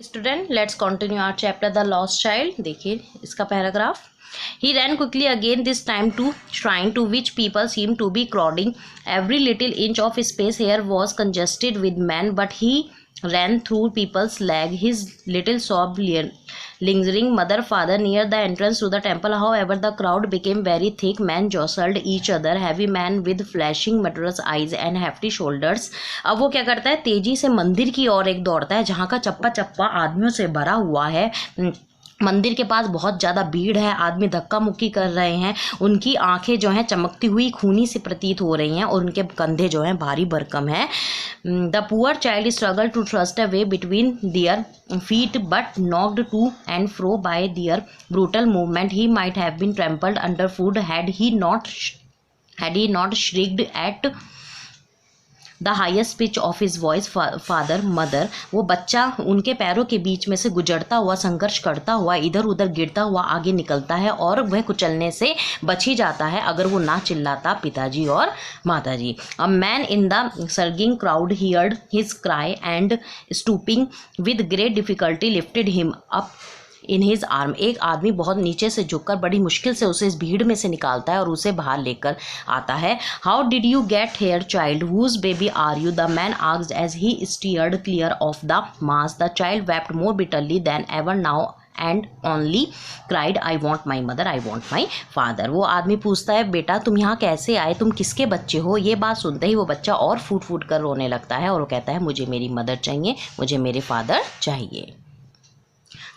Student let's continue our chapter the lost child. देखिए इसका paragraph. He ran quickly again, this time to shrine to which people seemed to be crowding. Every little inch of space here was congested with men, but he ran through people's leg, his little sob lingering mother father near the entrance to the temple. However, the crowd became very thick. Men jostled each other, heavy men with flashing murderous eyes and hefty shoulders. अब वो क्या करता है, तेजी से मंदिर की ओर एक दौड़ता है जहाँ का चप्पा चप्पा आदमियों से भरा हुआ है। मंदिर के पास बहुत ज़्यादा भीड़ है, आदमी धक्का मुक्की कर रहे हैं, उनकी आंखें जो हैं चमकती हुई खूनी से प्रतीत हो रही हैं और उनके कंधे जो हैं भारी भरकम हैं। The poor child struggle to thrust a way between their feet but knocked to and fro by their brutal movement. He might have been trampled underfoot had he not shrieked at the highest pitch of his voice father mother. वो बच्चा उनके पैरों के बीच में से गुजरता हुआ, संघर्ष करता हुआ, इधर उधर गिरता हुआ आगे निकलता है और वह कुचलने से बच ही जाता है अगर वो ना चिल्लाता पिताजी और माताजी। A man in the surging crowd heard his cry and stooping with great difficulty lifted him up in his arm. एक आदमी बहुत नीचे से झुककर बड़ी मुश्किल से उसे इस भीड़ में से निकालता है और उसे बाहर लेकर आता है। How did you get here child, whose baby are you, the man asked as he steered clear of the mass. The child wept more bitterly than ever now and only cried I want my mother, I want my father. वो आदमी पूछता है, बेटा तुम यहाँ कैसे आए, तुम किसके बच्चे हो। ये बात सुनते ही वो बच्चा और फूट फूट कर रोने लगता है और वो कहता है, मुझे मेरी मदर चाहिए, मुझे मेरे फादर चाहिए।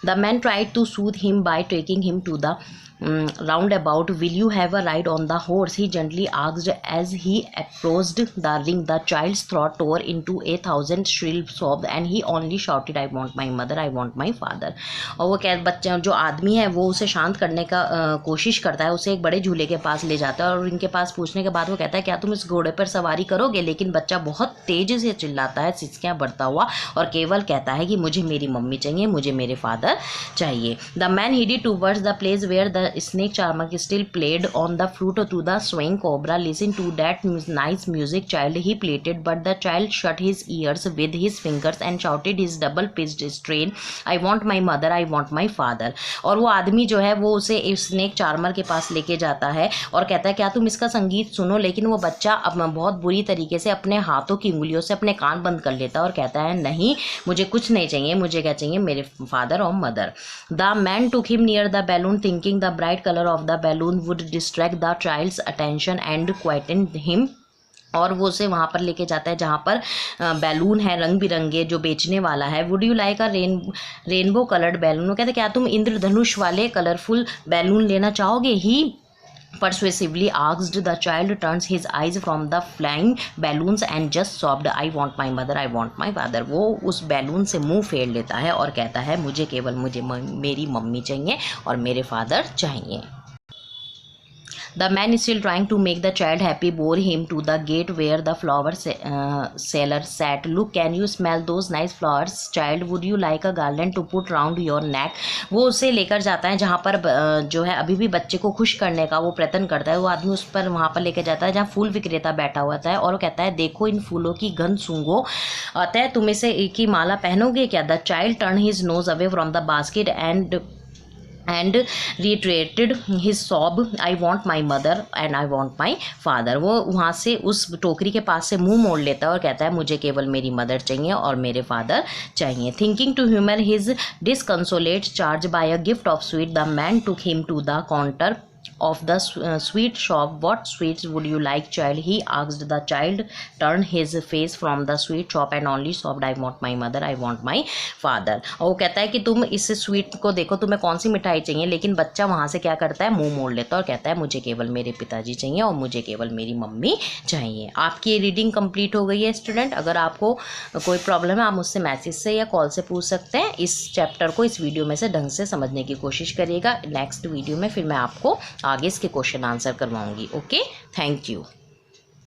The man tried to soothe him by taking him to the roundabout. Will you have a ride on the horse, he gently asked as he approached the ring. The child's throat tore into 1,000 shrill sobs and he only shouted, I want my mother, I want my father. और वो क्या, बच्चा जो आदमी है वो उसे शांत करने का कोशिश करता है, उसे एक बड़े झूले के पास ले जाता है और इनके पास पूछने के बाद वो कहता है, क्या तुम इस घोड़े पर सवारी करोगे। लेकिन बच्चा बहुत तेज से चिल्लाता है, सिसकियाँ भरता हुआ, और केवल कहता है कि मुझे मेरी मम्मी चाहिए, मुझे मेरे फादर चाहिए। The man headed towards the place where the snake charmer still played on the flute to the swaying cobra. Listen to that nice music, child, he pleaded, but the child shut his ears with his fingers and shouted his double pitched strain, I want my mother, I want my father. और वो आदमी जो है वो उसे snake charmer के पास लेके जाता है और कहता है, क्या तुम इसका संगीत सुनो। लेकिन वो बच्चा अब बहुत बुरी तरीके से अपने हाथों की उंगलियों से अपने कान बंद कर लेता है और कहता है, नहीं मुझे कुछ नहीं चाहिए, मुझे क्या चाहिए, मेरे फादर और mother. The man took him near the balloon, thinking the bright color of the balloon would distract the child's attention and quieten him. और वो उसे वहाँ पर लेके जाता है जहाँ पर बैलून है रंग बिरंगे जो बेचने वाला है। Would you like a rainbow coloured balloon. वो कहते हैं, क्या तुम इंद्रधनुष वाले कलरफुल बैलून लेना चाहोगे। ही persuasively asked. The child turns his eyes from the flying balloons and just sobbed, I want my mother, I want my father. वो उस बैलून से मुंह फेर लेता है और कहता है, मुझे केवल मेरी मम्मी चाहिए और मेरे फादर चाहिए। The man, still trying to make the child happy, bore him to the gate where the flower seller sat. Look, can you smell those nice flowers, child? Would you like a garland to put round your neck? वो उसे लेकर जाता है जहाँ पर जो है अभी भी बच्चे को खुश करने का वो प्रयत्न करता है। वो आदमी उस पर वहाँ पर लेकर जाता है जहाँ फूल विक्रेता बैठा हुआ था और वो कहता है, देखो इन फूलों की गंध सूंघो, अतः तुम इसे एक ही माला पहनोगे क्या। The child turn his nose away from the basket and reiterated his sob, I want my mother and I want my father. वो वहाँ से उस टोकरी के पास से मुंह मोड़ लेता है और कहता है, मुझे केवल मेरी मदर चाहिए और मेरे फादर चाहिए। Thinking to humor his disconsolate charge by a gift of sweet, the man took him to the counter of the sweet shop. What sweets would you like, child, he asked. The child turned his face from the sweet shop and only sobbed, I want my mother, I want my father. और वो कहता है कि तुम इस sweet को देखो, तुम्हें कौन सी मिठाई चाहिए। लेकिन बच्चा वहाँ से क्या करता है, मुंह मोड़ लेता है और कहता है, मुझे केवल मेरे पिताजी चाहिए और मुझे केवल मेरी मम्मी चाहिए। आपकी ये रीडिंग कंप्लीट हो गई है स्टूडेंट। अगर आपको कोई प्रॉब्लम है आप मुझसे मैसेज से या कॉल से पूछ सकते हैं। इस चैप्टर को इस वीडियो में से ढंग से समझने की कोशिश करिएगा। नेक्स्ट वीडियो में फिर मैं आपको आगे इसके क्वेश्चन आंसर करवाऊंगी। Okay, thank you.